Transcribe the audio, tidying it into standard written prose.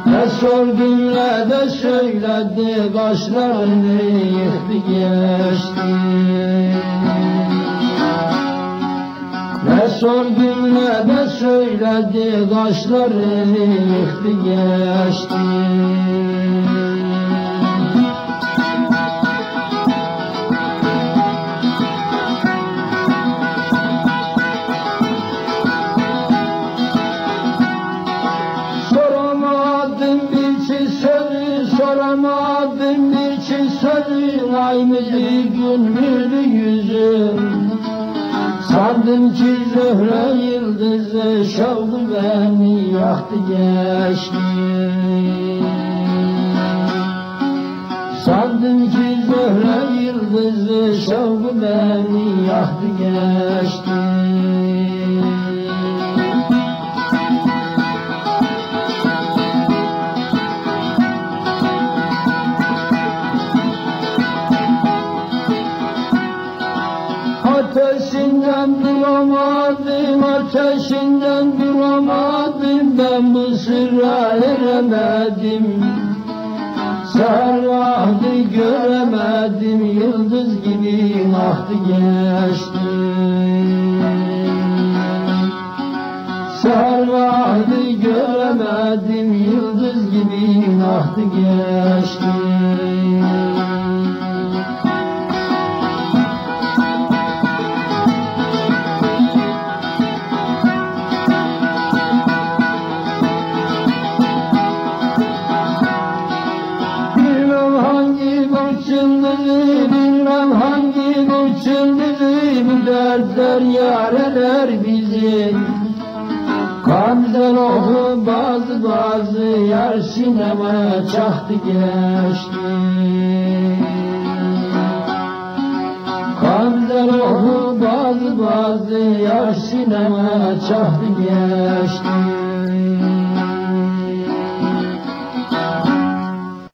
Ne sordum ne de söyledi, kaşlarını yıktı geçti. Ne sordum ne de söyledi, kaşlarını yıktı geçti. Soramadım niçin sözün, aynı gün müydü yüzüm. Sandım ki zöhre yıldızı şavdı beni, yaktı geçti. Sandım ki zöhre yıldızı şavdı beni, yaktı geçti. Ateşinden duramadım, ateşinden duramadım, ben bu sırra eremedim. Seher vakti göremedim, yıldız gibi aktı geçti. Seher vakti göremedim, yıldız gibi aktı geçti. Bilmem hangi bu çıldırı, bu dertler yareler bizi. Kamden oku bazı yar sinema çaktı geçti. Kamden oku bazı yar sinema çaktı geçti.